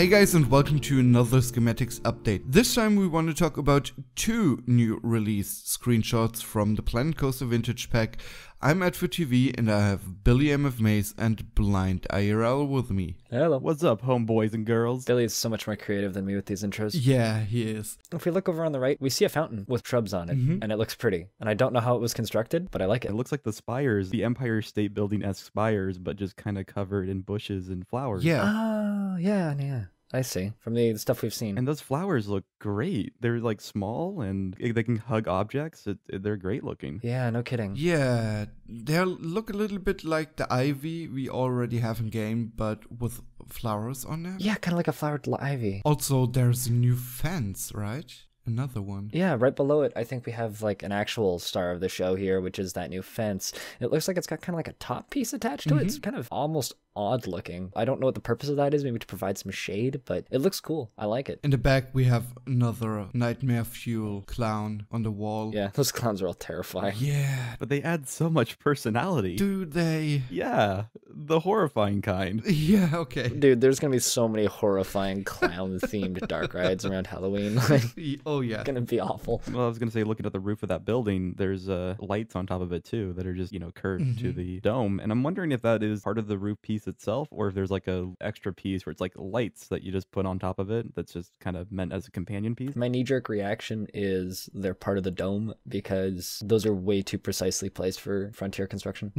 Hey guys, and welcome to another schematics update. This time we want to talk about two new released screenshots from the Planet Coaster Vintage Pack. I'm AdfoTV and I have BillyMFMays and BlindIRL with me. Hello. What's up, homeboys and girls? Billy is so much more creative than me with these intros. Yeah, he is. If we look over on the right, we see a fountain with shrubs on it, and it looks pretty. And I don't know how it was constructed, but I like it. It looks like the spires, the Empire State Building-esque spires, but just kind of covered in bushes and flowers. Yeah. Oh, yeah. I see. From the stuff we've seen. And those flowers look great. They're like small and they can hug objects. They're great looking. Yeah, no kidding. Yeah, they look a little bit like the ivy we already have in game, but with flowers on them. Yeah, kind of like a flowered ivy. Also, there's a new fence, right? Another one. Yeah, right below it, I think we have like an actual star of the show here, which is that new fence. It looks like it's got kind of like a top piece attached to it. It's kind of almost odd looking. I don't know what the purpose of that is, maybe to provide some shade, but it looks cool. I like it. In the back, we have another Nightmare Fuel clown on the wall. Yeah, those clowns are all terrifying. Yeah. But they add so much personality. Do they? Yeah, the horrifying kind. Yeah, okay. Dude, there's gonna be so many horrifying clown-themed dark rides around Halloween. Like, Oh, yeah. it's gonna be awful. Well, I was going to say, looking at the roof of that building, there's lights on top of it too that are just, curved to the dome. And I'm wondering if that is part of the roof piece itself, or if there's like a extra piece where it's like lights that you just put on top of it that's just kind of meant as a companion piece. My knee-jerk reaction is they're part of the dome because those are way too precisely placed for Frontier construction.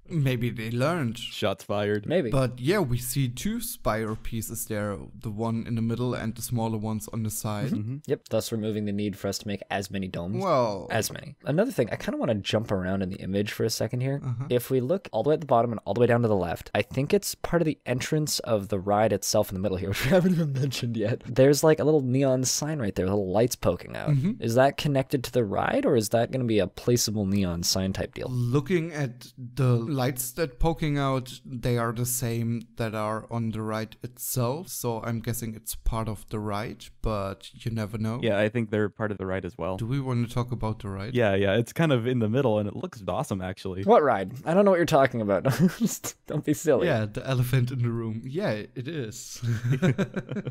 Maybe they learned. Shots fired. Maybe. But yeah, we see two spire pieces there, the one in the middle and the smaller ones on the side. Yep, thus removing the need for us to make as many domes. Well, As many. Another thing, I kind of want to jump around in the image for a second here. If we look all the way at the bottom and all the way down to the left, I think it's part of the entrance of the ride itself in the middle here, which we haven't even mentioned yet. There's like a little neon sign right there, little lights poking out. Is that connected to the ride, or is that going to be a placeable neon sign type deal? looking at the lights that poking out, they are the same that are on the ride itself. So I'm guessing it's part of the ride, but you never know. Yeah, I think they're part of the ride as well. Do we want to talk about the ride? Yeah, it's kind of in the middle and it looks awesome actually. What ride? I don't know what you're talking about. Just don't be silly. Yeah, the elephant in the room. Yeah, it is.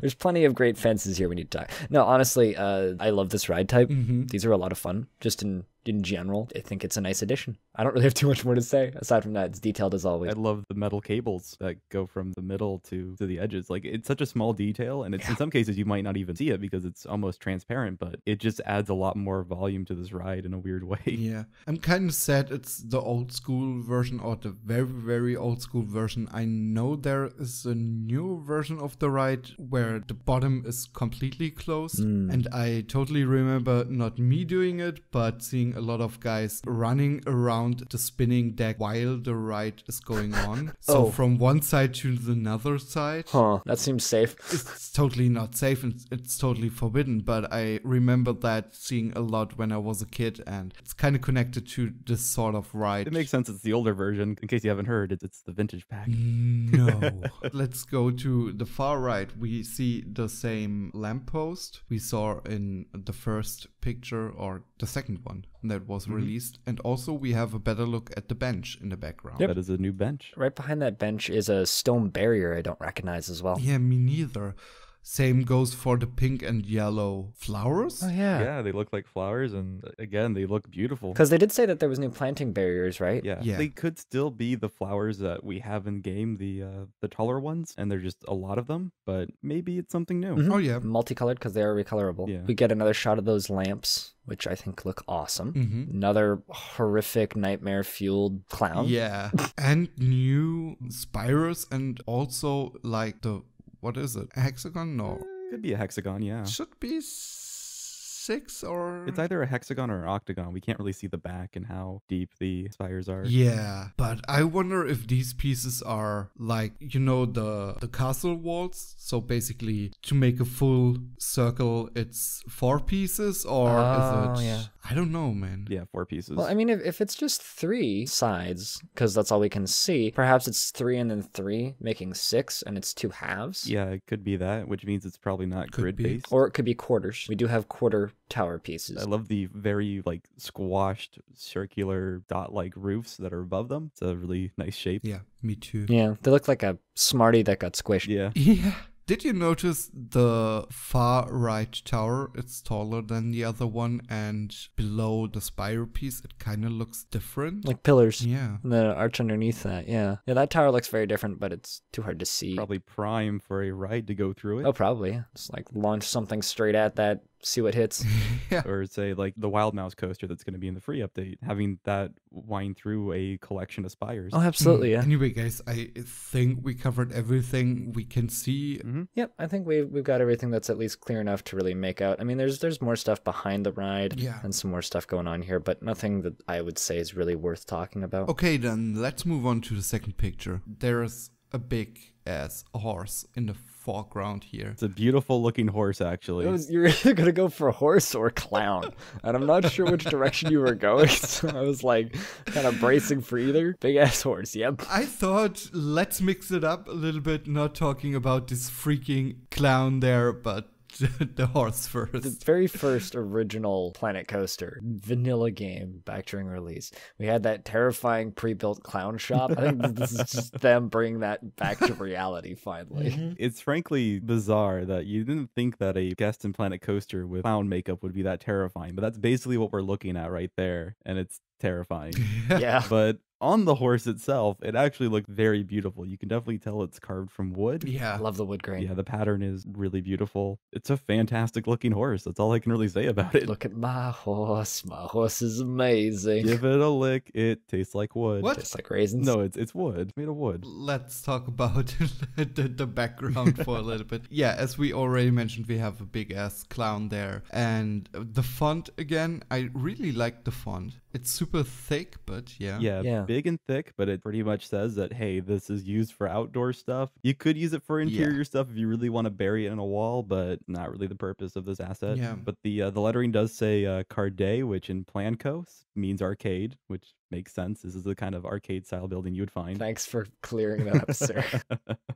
There's plenty of great fences here we need to talk. No, honestly, I love this ride type. These are a lot of fun, just in general. I think it's a nice addition. I don't really have too much more to say. Aside from that, it's detailed as always. I love the metal cables that go from the middle to the edges. Like, it's such a small detail, and it's in some cases you might not even see it because it's almost transparent, but it just adds a lot more volume to this ride in a weird way. Yeah, I'm kind of sad it's the old school version, or the very, very old school version. I know there is a new version of the ride where the bottom is completely closed, and I totally remember not me doing it, but seeing a lot of guys running around the spinning deck while the ride is going on. So from one side to the other side. Huh, that seems safe. It's totally not safe and it's totally forbidden, but I remember that seeing a lot when I was a kid, and it's kind of connected to this sort of ride. It makes sense it's the older version. In case you haven't heard, it's the vintage pack. No. Let's go to the far right. We see the same lamppost we saw in the first picture, or the second one that was released. And also we have a better look at the bench in the background. That is a new bench. Right behind that bench is a stone barrier I don't recognize as well. Yeah, me neither. Same goes for the pink and yellow flowers. Oh, yeah. Yeah, they look like flowers, and again, they look beautiful. Because they did say that there was new planting barriers, right? Yeah, Yeah. they could still be the flowers that we have in game, the taller ones, and there's just a lot of them, but maybe it's something new. Oh yeah. Multicolored because they are recolorable. Yeah. We get another shot of those lamps, which I think look awesome. Another horrific nightmare-fueled clown. Yeah. And new spires, and also like the, what is it? A hexagon? No. Could be a hexagon, yeah. Should be 6 or... It's either a hexagon or an octagon. We can't really see the back and how deep the spires are. Yeah, but I wonder if these pieces are like, the castle walls. So basically, to make a full circle, it's 4 pieces, or is it... yeah. I don't know, man. Yeah, 4 pieces. Well, I mean, if it's just 3 sides, because that's all we can see, perhaps it's 3 and then 3, making 6, and it's 2 halves. Yeah, it could be that, which means it's probably not grid-based. Or it could be quarters. We do have quarter tower pieces. I love the very, squashed, circular, dot-like roofs that are above them. It's a really nice shape. Yeah, me too. Yeah, they look like a Smartie that got squished. Yeah. Yeah. Did you notice the far right tower? It's taller than the other one, and below the spiral piece, it kind of looks different. Like pillars. Yeah. And the arch underneath that, yeah. Yeah, that tower looks very different, but it's too hard to see. Probably prime for a ride to go through it. Oh, probably. Just like launch something straight at that, see what hits. Yeah. Or say like the Wild Mouse coaster that's going to be in the free update, having that wind through a collection of spires. Oh, absolutely, yeah. Anyway, guys, I think we covered everything we can see. Yep, I think we've got everything that's at least clear enough to really make out. I mean, there's more stuff behind the ride and some more stuff going on here, but nothing that I would say is really worth talking about. Okay, then let's move on to the second picture. There's a big ass horse in the foreground here. It's a beautiful looking horse, actually. You're either going to go for a horse or a clown, and I'm not sure which direction you were going, so I was like kind of bracing for either. Big ass horse, yep. I thought, let's mix it up a little bit, not talking about this freaking clown there, but the horse first. The very first original Planet Coaster vanilla game back during release, we had that terrifying pre-built clown shop. I think this is just them bringing that back to reality finally. It's frankly bizarre that you didn't think that a guest in Planet Coaster with clown makeup would be that terrifying, but that's basically what we're looking at right there, and it's terrifying. Yeah. But on the horse itself, it actually looked very beautiful. You can definitely tell it's carved from wood. Yeah. I love the wood grain. Yeah, the pattern is really beautiful. It's a fantastic looking horse. That's all I can really say about it. Look at my horse. My horse is amazing. Give it a lick. It tastes like wood. What? Tastes like raisins. No, it's wood. It's made of wood. Let's talk about the background for a little bit. Yeah, as we already mentioned, we have a big ass clown there. And the font, again, I really like the font. It's super thick, but yeah. Yeah, big and thick, but it pretty much says that, hey, this is used for outdoor stuff. You could use it for interior stuff if you really want to bury it in a wall, but not really the purpose of this asset. Yeah. But the lettering does say Cardet, which in Planco means arcade, which makes sense. This is the kind of arcade style building you would find. Thanks for clearing that up, sir.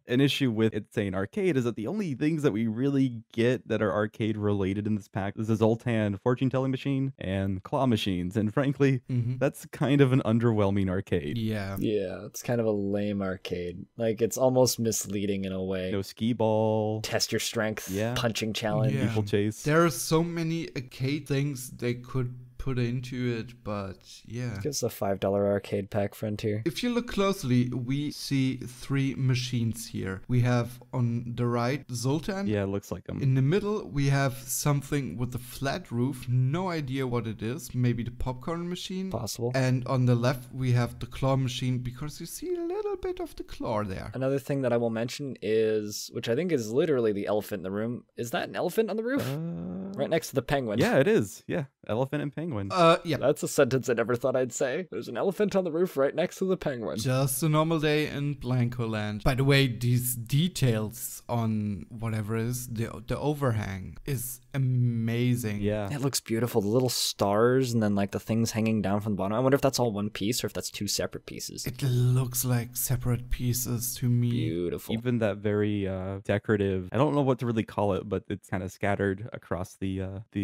An issue with it saying arcade is that the only things that we really get that are arcade related in this pack is the Zoltan fortune telling machine and claw machines. And frankly, that's kind of an underwhelming arcade. Yeah. Yeah, it's kind of a lame arcade. Like, it's almost misleading in a way. No skee ball. Test your strength. Yeah. Punching challenge. Yeah. People chase. There are so many arcade things they could put into it, but yeah. Gives a $5 arcade pack Frontier. If you look closely, we see 3 machines here. We have on the right Zoltan. Yeah, it looks like them. In the middle, we have something with a flat roof. No idea what it is. Maybe the popcorn machine. Possible. And on the left, we have the claw machine because you see a little bit of the claw there. Another thing that I will mention is, which I think is literally the elephant in the room. Is that an elephant on the roof? Right next to the penguin. Yeah, it is. Yeah, elephant and penguin. Yeah. That's a sentence I never thought I'd say. There's an elephant on the roof right next to the penguin. Just a normal day in Blanco Land. By the way, these details on whatever it is, the overhang is amazing. Yeah. It looks beautiful. The little stars and then like the things hanging down from the bottom. I wonder if that's all one piece or if that's 2 separate pieces. It looks like separate pieces to me. Beautiful. Even that very decorative, I don't know what to really call it, but it's kind of scattered across the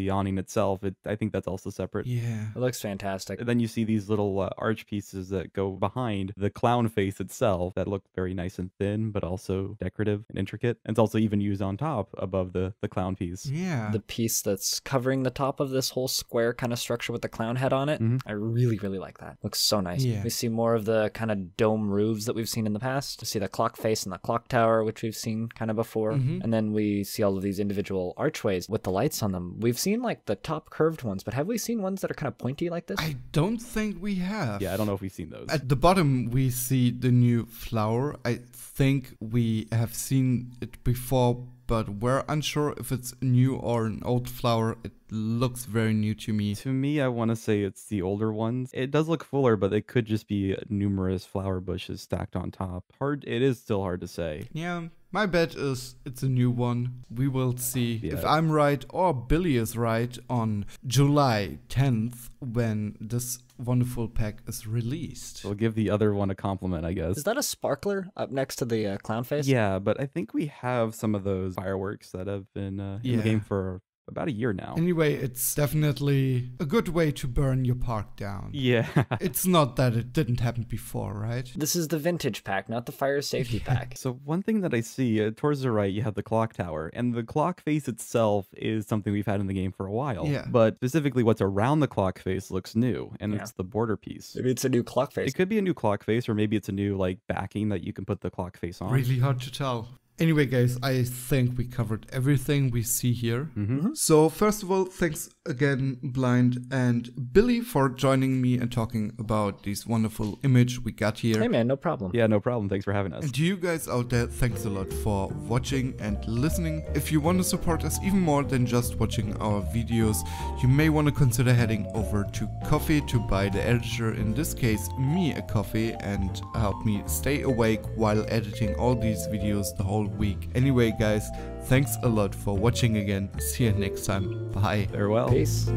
awning itself. I think that's also separate. Yeah. It looks fantastic. And then you see these little arch pieces that go behind the clown face itself that look very nice and thin, but also decorative and intricate. And it's also even used on top above the clown piece. Yeah. The piece that's covering the top of this whole square kind of structure with the clown head on it. I really, really like that. Looks so nice. Yeah. We see more of the kind of dome roofs that we've seen in the past. We see the clock face and the clock tower, which we've seen kind of before. And then we see all of these individual archways with the lights on them. We've seen like the top curved ones, but have we seen ones that are kind of pointy like this? I don't think we have. Yeah, I don't know if we've seen those. At the bottom, we see the new flower. I think we have seen it before, but we're unsure if it's new or an old flower. It looks very new to me. To me, I want to say it's the older ones. It does look fuller, but it could just be numerous flower bushes stacked on top. It is still hard to say. Yeah, my bet is it's a new one. We will see Yeah. if I'm right or Billy is right on July 10th when this wonderful pack is released. We'll give the other one a compliment, I guess. Is that a sparkler up next to the clown face? Yeah, but I think we have some of those fireworks that have been in the game for about a year now. Anyway, it's definitely a good way to burn your park down. Yeah. It's not that it didn't happen before, right? This is the vintage pack, not the fire safety pack. So one thing that I see towards the right, you have the clock tower, and the clock face itself is something we've had in the game for a while. Yeah. But specifically what's around the clock face looks new, and it's the border piece. Maybe it's a new clock face. It could be a new clock face, or maybe it's a new like backing that you can put the clock face on. Really hard to tell. Anyway, guys, I think we covered everything we see here. So first of all, thanks again, Blind and Billy, for joining me and talking about this wonderful image we got here. Hey man, no problem. Yeah, no problem. Thanks for having us. And to you guys out there, thanks a lot for watching and listening. If you want to support us even more than just watching our videos, you may want to consider heading over to Coffee to buy the editor, in this case me, a coffee, and help me stay awake while editing all these videos the whole week. Anyway, guys, thanks a lot for watching again. See you next time. Bye. Farewell. Peace.